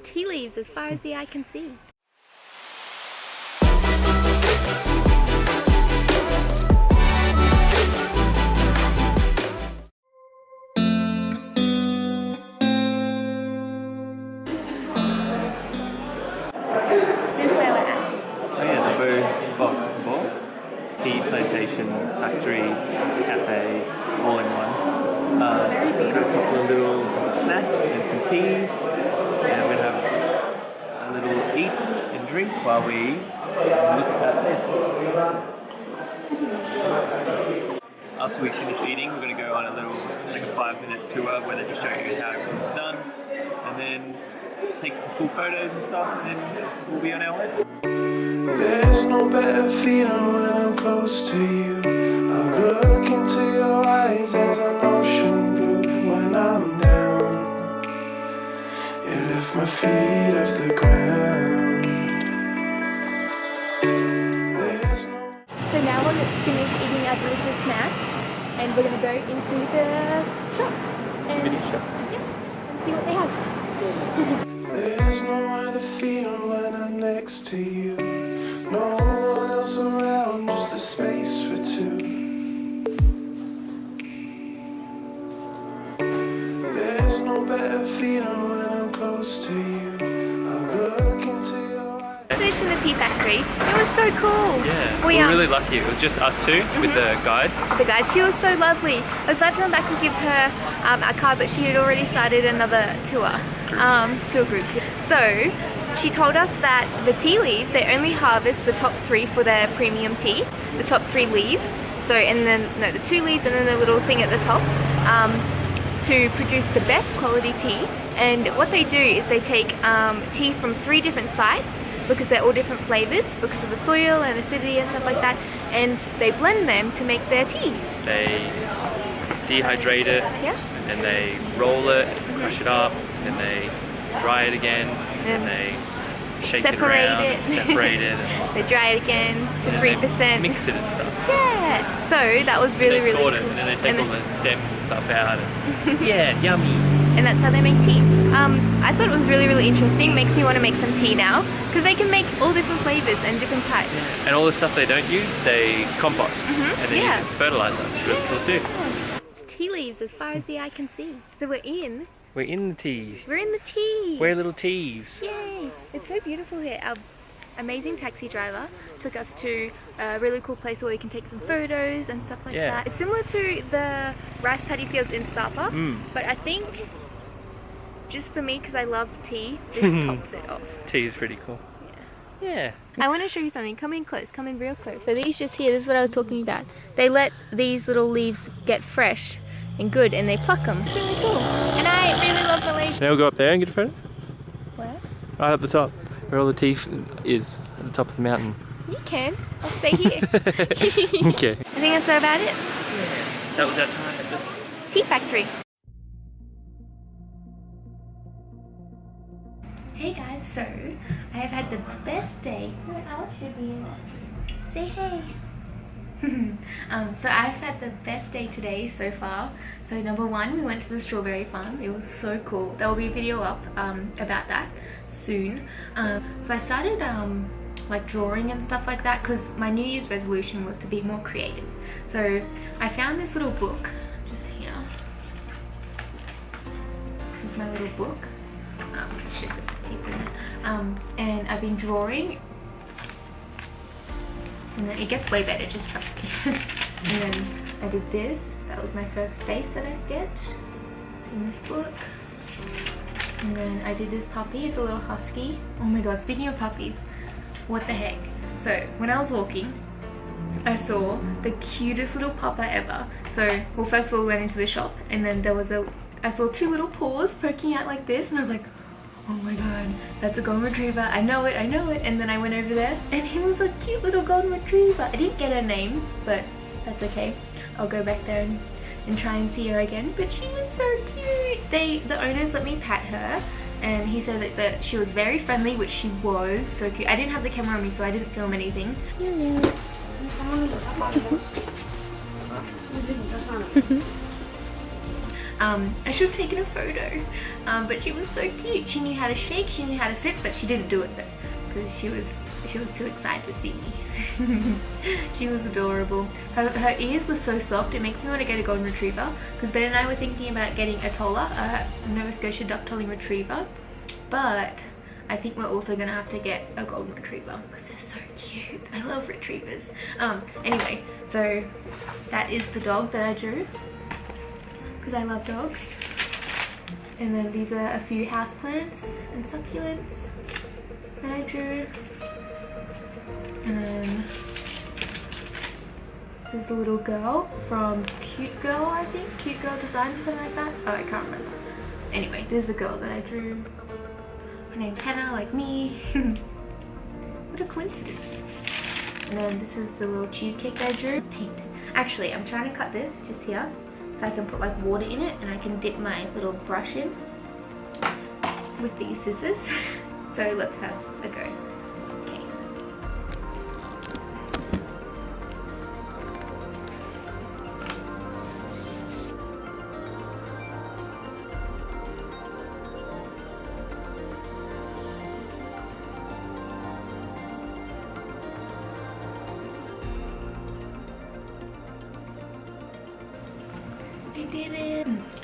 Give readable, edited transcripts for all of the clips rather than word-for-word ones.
tea leaves as far as the eye can see. Tea plantation, factory, cafe, all in one. Got a couple of little snacks and some teas, and we're gonna have a little eat and drink while we look at this. After we finish eating, we're gonna go on a little, it's like a 5-minute tour where they just show you how everything's done, and then take some cool photos and stuff, and then we'll be on our way. There's no better feeling when I'm close to you. I look into your eyes as an ocean blue. When I'm down, you lift my feet off the ground. So now we're finished eating our delicious snacks and we're going to go into the shop and, and see what they have. There's no other feeling when I'm next to you. No one else around, just a space for two. There's no better feeling when I'm close to you. I look into your eyes. Finished in the tea factory. It was so cool. Yeah, we were really lucky. It was just us two with the guide. The guide, she was so lovely. I was about to run back and give her our card, but she had already started another tour to a group. So she told us that the tea leaves, they only harvest the top 3 for their premium tea, the top 3 leaves. So, and then, no, the 2 leaves and then the little thing at the top to produce the best quality tea. And what they do is they take tea from 3 different sites because they're all different flavors because of the soil and acidity and stuff like that. And they blend them to make their tea. They dehydrate it, and they roll it, crush it up, and they dry it again, and they shake it around, separate it, and they dry it again to 3%. Mix it and stuff. Yeah. So that was really, really cool. Sort it, and then they take all the stems and stuff out. And yeah, yummy. And that's how they make tea. I thought it was really, really interesting. Makes me want to make some tea now because they can make all different flavors and different types. And all the stuff they don't use, they compost and they use it for fertilizer. It's really cool too. It's tea leaves as far as the eye can see. So we're in the tea. We're in the tea. We're little teas. Yay! It's so beautiful here. Our amazing taxi driver took us to a really cool place where we can take some photos and stuff like that. It's similar to the rice paddy fields in Sapa, but I think just for me, because I love tea, this tops it off. Tea is pretty cool. Yeah. I want to show you something. Come in close. Come in real close. So these just here, this is what I was talking about. They let these little leaves get fresh and good, and they pluck them. It's really cool. And I really love Malaysia. Now we'll go up there and get a photo? Where? Right up the top, where all the tea is, at the top of the mountain. You can. I'll stay here. Okay. I think that's about it. Yeah. That was our time at the tea factory. Hey guys, so I have had the best day. Alex should be in it. Say hey. So I've had the best day today so far. So number 1, we went to the strawberry farm. It was so cool. There will be a video up about that soon. So I started like drawing and stuff like that because my New Year's resolution was to be more creative. So I found this little book just here. Here's my little book. It's just a paper in there. And I've been drawing. And then it gets way better, just trust me. And then I did this. That was my first face that I sketched in this book. And then I did this puppy. It's a little husky. Oh my god, speaking of puppies, what the heck? So when I was walking, I saw the cutest little pupper ever. So, well, first of all, we went into the shop, and then I saw 2 little paws poking out like this, and I was like, oh my god, that's a golden retriever. I know it. And then I went over there and he was a cute little golden retriever. I didn't get her name, but that's okay. I'll go back there and try and see her again. But she was so cute. The owners let me pat her, and he said that she was very friendly, which she was. So cute. I didn't have the camera on me, so I didn't film anything. I should have taken a photo, but she was so cute. She knew how to shake, she knew how to sit, but she didn't do it because she was too excited to see me. She was adorable. Her ears were so soft, it makes me want to get a golden retriever, because Ben and I were thinking about getting a Tola, a Nova Scotia duck-tolling retriever, but I think we're also gonna have to get a golden retriever because they're so cute. I love retrievers. Anyway, so that is the dog that I drew because I love dogs. And then these are a few houseplants and succulents that I drew. And then there's a little girl from Cute Girl, I think. Cute Girl Designs or something like that. Oh, I can't remember. Anyway, there's a girl that I drew. Her name's Hannah, like me. What a coincidence. And then this is the little cheesecake that I drew. Paint. Actually, I'm trying to cut this just here so I can put like water in it and I can dip my little brush in with these scissors. So let's have a go. Okay.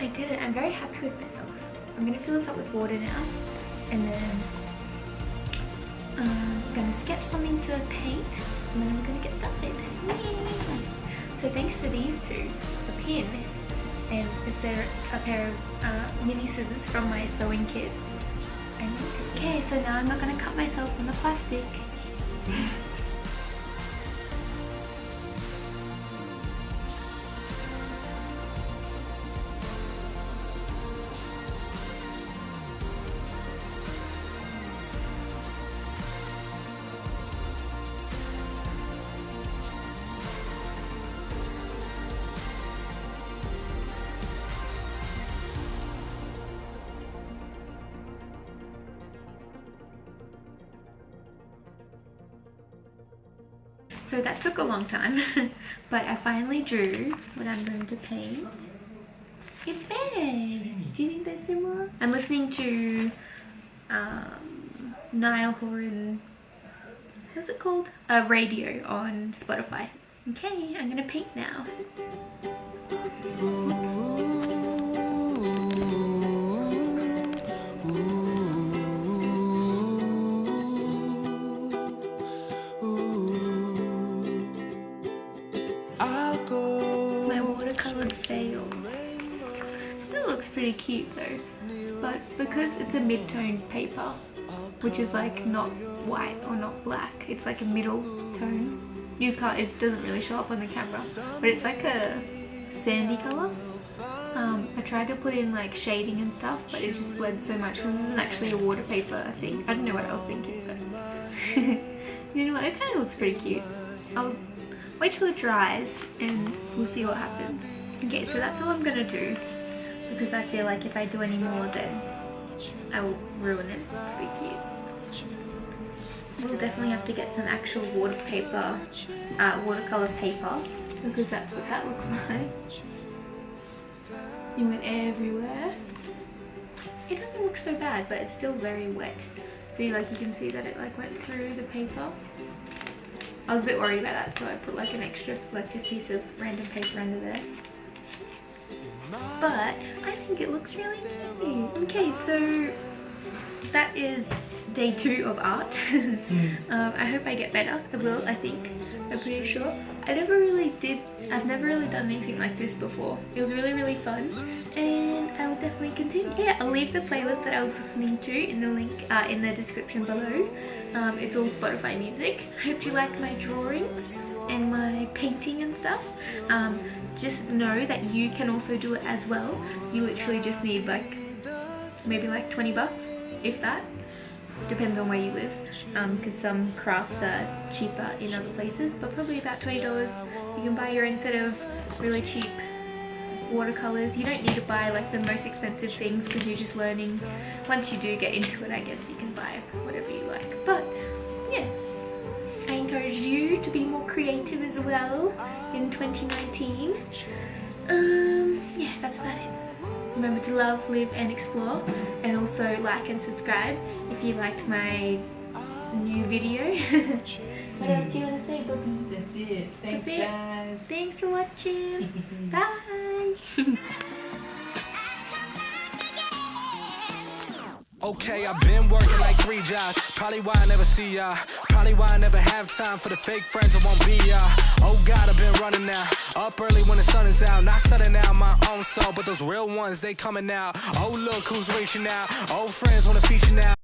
I did it. I'm very happy with myself. I'm going to fill this up with water now and then I'm going to sketch something to paint and then we're going to get started. Yay! So thanks to these two, a pin and a pair of mini scissors from my sewing kit. Okay, so now I'm not going to cut myself on the plastic. So that took a long time, but I finally drew what I'm going to paint. It's Ben! Do you think they're similar? I'm listening to Nial, horan, what's it called? Radio on Spotify. Okay, I'm gonna paint now. Oops. Still looks pretty cute though, but because it's a mid-tone paper, which is like not white or not black, it's like a middle tone. It doesn't really show up on the camera, but it's like a sandy color. I tried to put in like shading and stuff, but it just bled so much because this isn't actually a water paper thing. I don't know what I was thinking, but you know what, it kind of looks pretty cute. I'll wait till it dries and we'll see what happens. Okay, so that's all I'm gonna do because I feel like if I do any more then I will ruin it pretty cute. We'll definitely have to get some actual watercolor paper because that's what that looks like. It went everywhere. It doesn't look so bad, but it's still very wet. So you can see that it like went through the paper. I was a bit worried about that, so I put like an extra just piece of random paper under there. But I think it looks really cute. Okay, so that is day 2 of art. I hope I get better. I will, I think. I'm pretty sure. I've never really done anything like this before. It was really, really fun. And I will definitely continue. Yeah, I'll leave the playlist that I was listening to in the link in the description below. It's all Spotify music. I hope you liked my drawings and my painting and stuff. Just know that you can also do it as well. You literally just need maybe like 20 bucks, if that. Depends on where you live, because some crafts are cheaper in other places, but probably about $20. You can buy your own set of really cheap watercolors. You don't need to buy like the most expensive things because you're just learning. Once you do get into it, I guess you can buy whatever you like. But yeah, I encourage you to be more creative as well in 2019. Yeah, that's about it. Remember to love, live and explore, and also like and subscribe if you liked my new video. What else do you want to say, Bobby? That's it. Thanks, That's it. guys. Thanks for watching. Bye. Okay, I've been working like 3 jobs. Probably why I never see ya. Probably why I never have time for the fake friends that won't be ya. Oh God, I've been running now. Up early when the sun is out. Not setting out my own soul, but those real ones, they coming out. Oh look who's reaching out. Old friends wanna feature now.